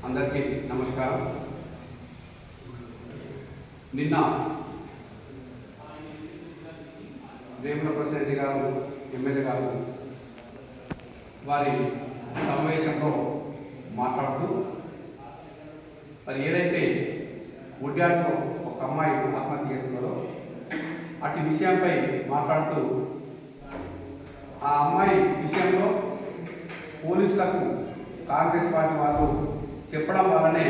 అందరికీ నమస్కారం. నిన్న వేముల ప్రసాద్ రెడ్డి గారు ఎమ్మెల్యే గారు వారి సమావేశంలో మాట్లాడుతూ మరి ఏదైతే ఉడ్యాట్లో ఒక అమ్మాయి ఆత్మహత్య చేసుకున్నారో అటు విషయంపై మాట్లాడుతూ ఆ అమ్మాయి విషయంలో పోలీసులకు కాంగ్రెస్ పార్టీ వాళ్ళు చెప్పడం వల్లనే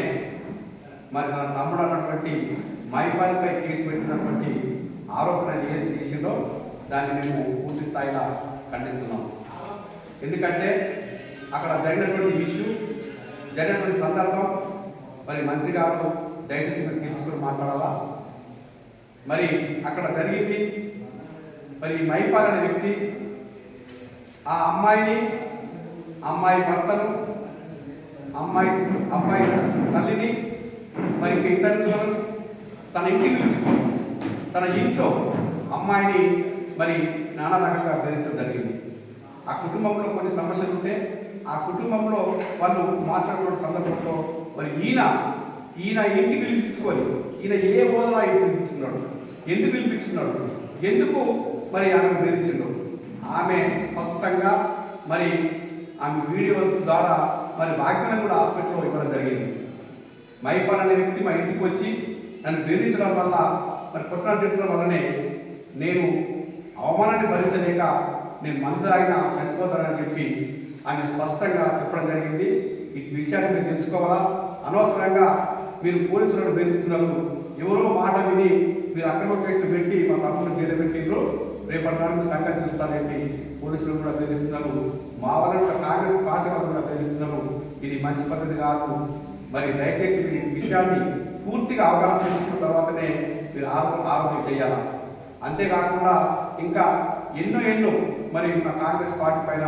మరి తన తమ్ముడు అన్నటువంటి మైపాల్పై కేసు పెట్టినటువంటి ఆరోపణ ఏది చేసిందో దాన్ని మేము పూర్తి స్థాయిలో ఖండిస్తున్నాం. ఎందుకంటే అక్కడ జరిగినటువంటి ఇష్యూ జరిగినటువంటి సందర్భం మరి మంత్రి గారు దయచేసి మీరు తెలుసుకుని మాట్లాడాలా. మరి అక్కడ జరిగింది మరి మైపాల్ అనే వ్యక్తి ఆ అమ్మాయిని, అమ్మాయి భర్తను, అమ్మాయి తల్లిని మరి ఇతరులను తన ఇంటికి తీసుకుని తన ఇంట్లో అమ్మాయిని మరి నానా రకంగా బెదిరించడం జరిగింది. ఆ కుటుంబంలో కొన్ని సమస్యలు ఉంటే ఆ కుటుంబంలో వాళ్ళు మాట్లాడుకున్న సందర్భంలో మరి ఈయన ఇంటికి పిలిపించుకొని ఈయన ఏ హోదా ఇంటికి పిలిపించుకున్నాడు, ఎందుకు పిలిపించుకున్నాడు, ఎందుకు మరి ఆమె బెదిరించిండు ఆమె స్పష్టంగా మరి ఆమె వీడియో ద్వారా మరి భాగ్యం కూడా హాస్పిటల్లో ఇవ్వడం జరిగింది. మైపాల్ అనే వ్యక్తి మా ఇంటికి వచ్చి నన్ను బెదిరించడం వల్ల మరి కొట్టడం తిట్టడం వల్లనే నేను అవమానాన్ని భరించలేక నేను మందు తాగిన చనిపోతానని చెప్పి ఆమె స్పష్టంగా చెప్పడం జరిగింది. ఈ విషయాన్ని మీరు తెలుసుకోవాలా. అనవసరంగా మీరు పోలీసులను బెదిరిస్తున్నారు, ఎవరో మాట విని మీరు అక్రమ కేసులు పెట్టి మా తమ్ముడు జైలు పెట్టిండ్రు, రేపటి నాడు సంగతి చూస్తానండి పోలీసులు కూడా బెదిరిస్తున్నారు, మా వాళ్ళని కూడా కాంగ్రెస్ పార్టీ వాళ్ళు కూడా బెదిరిస్తున్నారు. ఇది మంచి పద్ధతి కాదు. మరి దయచేసి మీరు ఈ విషయాన్ని పూర్తిగా అవగాహన చేసుకున్న తర్వాతనే మీరు ఆరోపణ చేయాలి. అంతేకాకుండా ఇంకా ఎన్నో మరి మా కాంగ్రెస్ పార్టీ పైన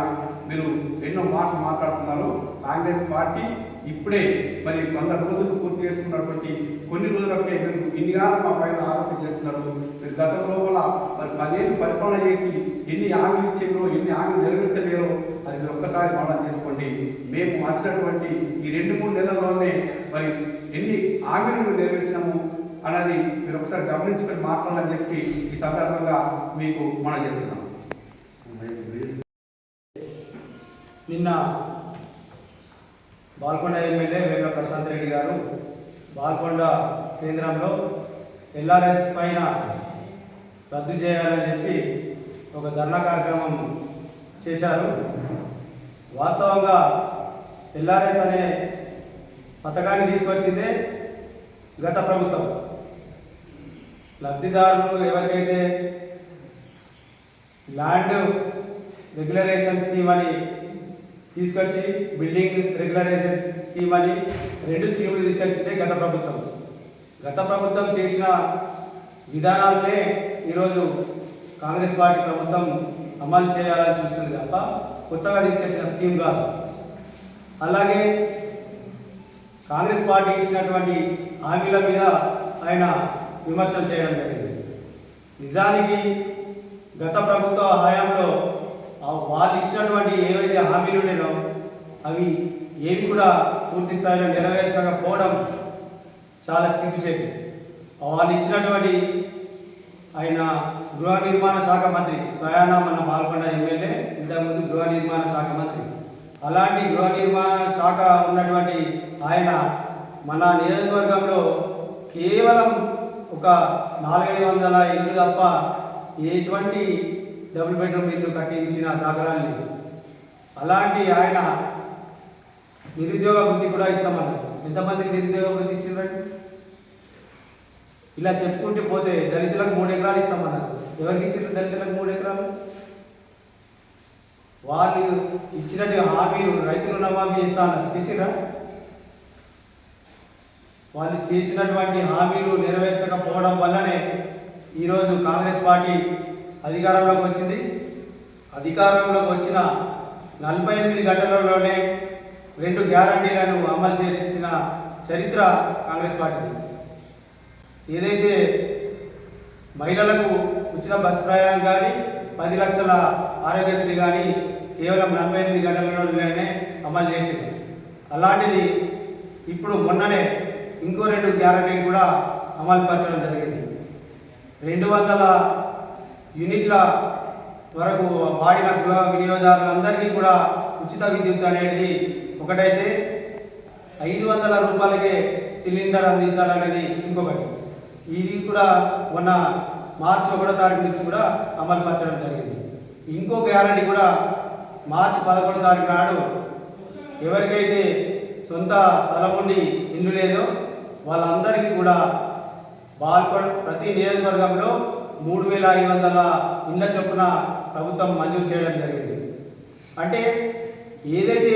మీరు ఎన్నో మాటలు మాట్లాడుతున్నారు. కాంగ్రెస్ పార్టీ ఇప్పుడే మరి 100 రోజులు పూర్తి చేసుకున్నటువంటి కొన్ని రోజులకే మీరు ఇన్నిగా మా పైన ఆరోపణ చేస్తున్నారు. మీరు గత లోపల మరి 10 ఏళ్ళు పరిపాలన చేసి ఎన్ని హామీలు ఇచ్చిందో, ఎన్ని హామీలు నెరవేర్చలేరో అది మీరు ఒక్కసారి మనం చేసుకోండి. మేము వచ్చినటువంటి ఈ 2-3 నెలల్లోనే మరి ఎన్ని హామీలు నెరవేర్చినాము అన్నది మీరు ఒకసారి గమనించుకొని మాట్లాడాలని చెప్పి ఈ సందర్భంగా మీకు మనం చేస్తున్నాం. నిన్న బాల్కొండ ఎమ్మెల్యే వేముల ప్రశాంత్ రెడ్డి గారు బాల్కొండ కేంద్రంలో ఎల్ఆర్ఎస్ పైన రద్దు చేయాలని చెప్పి ఒక ధర్నా కార్యక్రమం చేశారు. వాస్తవంగా ఎల్ఆర్ఎస్ అనే పథకాన్ని తీసుకొచ్చిందే గత ప్రభుత్వం. లబ్ధిదారులు ఎవరికైతే ల్యాండ్ రెగ్యులరేషన్ స్కీమ్ అని తీసుకొచ్చి బిల్డింగ్ రెగ్యులరైజేషన్ స్కీమ్ అని 2 స్కీములు తీసుకొచ్చిందే గత ప్రభుత్వం. గత ప్రభుత్వం చేసిన విధానాలనే ఈరోజు కాంగ్రెస్ పార్టీ ప్రభుత్వం అమలు చేయాలని చూస్తుంది తప్ప కొత్తగా తీసుకొచ్చిన స్కీమ్ కాదు. అలాగే కాంగ్రెస్ పార్టీ ఇచ్చినటువంటి హామీల మీద ఆయన విమర్శలు చేయడం జరిగింది. నిజానికి గత ప్రభుత్వ హయాంలో వాళ్ళు ఇచ్చినటువంటి ఏవైతే హామీలు ఉండేనో అవి ఏవి కూడా పూర్తి స్థాయిలో నెరవేర్చకపోవడం చాలా సిగ్గుచేటు. వాళ్ళు ఇచ్చినటువంటి ఆయన గృహ నిర్మాణ శాఖ మంత్రి స్వయానా మన బాల్కొండ ఎమ్మెల్యే, ఇంతకుముందు గృహ నిర్మాణ శాఖ మంత్రి. అలాంటి గృహ నిర్మాణ శాఖ ఉన్నటువంటి ఆయన మన నియోజకవర్గంలో కేవలం ఒక 400-500 ఇళ్ళు తప్ప ఎటువంటి డబుల్ బెడ్రూమ్ ఇల్లు కట్టించిన దాఖలాలు లేవు. అలాంటి ఆయన నిరుద్యోగ వృత్తి కూడా ఇస్తామన్నారు. ఎంతమందికి నిరుద్యోగ వృత్తి ఇచ్చిందండి? ఇలా చెప్పుకుంటూ పోతే దళితులకు 3 ఎకరాలు ఇస్తామన్నారు. ఎవరికి ఇచ్చారు దళితులకు 3 ఎకరాలు? వాళ్ళు ఇచ్చినట్టు హామీలు రైతులు రుణమాఫీ ఇస్తామన్నారు, చేసిరా? వాళ్ళు చేసినటువంటి హామీలు నెరవేర్చకపోవడం వల్లనే ఈరోజు కాంగ్రెస్ పార్టీ అధికారంలోకి వచ్చింది. అధికారంలోకి వచ్చిన 48 గంటలలోనే 2 గ్యారంటీలను అమలు చేసిన చరిత్ర కాంగ్రెస్ పార్టీ. ఏదైతే మహిళలకు ఉచిత బస్ ప్రయాణం కానీ 10 లక్షల ఆరోగ్యశ్రీ కానీ కేవలం 48 గంటలలోనే అమలు చేసింది. అలాంటిది ఇప్పుడు మొన్ననే ఇంకో 2 గ్యారంటీలు కూడా అమలు పరచడం జరిగింది. 200 యూనిట్ల వరకు వాడిన గృహ వినియోగదారులందరికీ కూడా ఉచిత విద్యుత్ అనేది ఒకటైతే 500 రూపాయలకే సిలిండర్ అందించాలనేది ఇంకొకటి. ఇది కూడా మొన్న మార్చి 1వ తారీఖు నుంచి కూడా అమలు పరచడం జరిగింది. ఇంకో గ్యారంటీ కూడా మార్చి 11వ తారీఖు నాడు ఎవరికైతే సొంత స్థలం ఉండి ఇల్లు లేదో వాళ్ళందరికీ కూడా ప్రతి నియోజకవర్గంలో 3500 ఇళ్ల చొప్పున ప్రభుత్వం మంజూరు చేయడం జరిగింది. అంటే ఏదైతే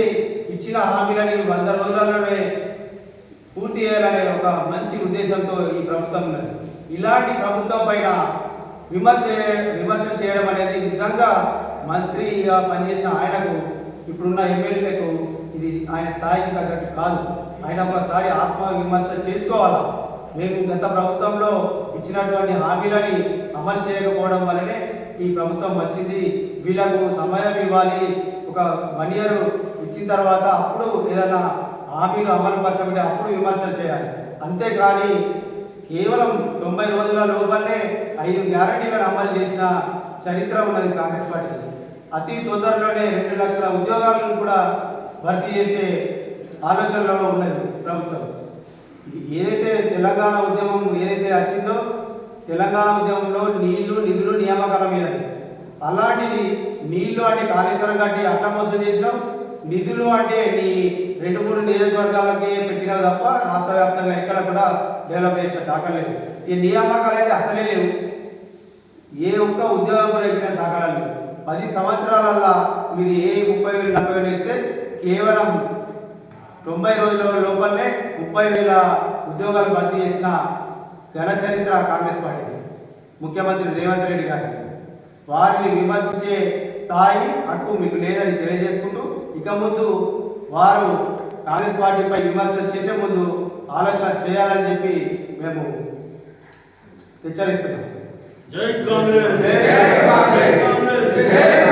ఇచ్చిన హామీలని 100 రోజులలోనే పూర్తి చేయాలనే ఒక మంచి ఉద్దేశంతో ఈ ప్రభుత్వం ఉన్నది. ఇలాంటి ప్రభుత్వం పైన విమర్శలు చేయడం అనేది నిజంగా మంత్రిగా పనిచేసిన ఆయనకు, ఇప్పుడున్న ఎమ్మెల్యేలకు ఇది ఆయన స్థాయికి తగ్గట్టు కాదు. ఆయన ఒకసారి ఆత్మ విమర్శ చేసుకోవాలా. మేము గత ప్రభుత్వంలో ఇచ్చినటువంటి హామీలని అమలు చేయకపోవడం వల్లనే ఈ ప్రభుత్వం వచ్చింది, వీళ్ళకు సమయం ఇవ్వాలి, ఒక 1 ఇయర్ ఇచ్చిన తర్వాత అప్పుడు ఏదైనా హామీలు అమలు పరచకపోతే అప్పుడు విమర్శలు చేయాలి. అంతేకాని కేవలం 90 రోజుల లోపలనే 5 గ్యారంటీలను అమలు చేసిన చరిత్ర ఉన్నది కాంగ్రెస్ పార్టీకి. అతి తొందరలోనే 2 లక్షల ఉద్యోగాలను కూడా భర్తీ చేసే ఆలోచనలో ఉన్నది ప్రభుత్వం. ఏదైతే తెలంగాణ ఉద్యమం ఏదైతే వచ్చిందో, తెలంగాణ ఉద్యమంలో నీళ్లు నిధులు నియామకాల మీద, అలాంటిది నీళ్లు అంటే కాళేశ్వరం కట్టి అట్లా మోసం చేసినాం, నిధులు అంటే నీ 2-3 నియోజకవర్గాలకే పెట్టినా తప్ప రాష్ట్ర వ్యాప్తంగా ఎక్కడ కూడా డెవలప్ చేసిన దాఖలేదు. ఈ నియామకాలు అయితే అసలే లేవు. ఏ ఒక్క ఉద్యోగం కూడా ఇచ్చిన దాఖలాలు లేవు. 10 సంవత్సరాలల్లా మీరు ఏ 30,000 40,000 ఇస్తే కేవలం 90 రోజుల లోపలనే 30,000 ఉద్యోగాలు భర్తీ చేసిన ఘన చరిత్ర కాంగ్రెస్ పార్టీ, ముఖ్యమంత్రి రేవంత్ రెడ్డి గారికి. వారిని విమర్శించే స్థాయి హక్కు మీకు లేదని తెలియజేసుకుంటూ, ఇక ముందు వారు కాంగ్రెస్ పార్టీపై విమర్శలు చేసే ముందు ఆలోచన చేయాలని చెప్పి మేము హెచ్చరిస్తున్నాం. జై కాంగ్రెస్, జై కాంగ్రెస్, జై కాంగ్రెస్.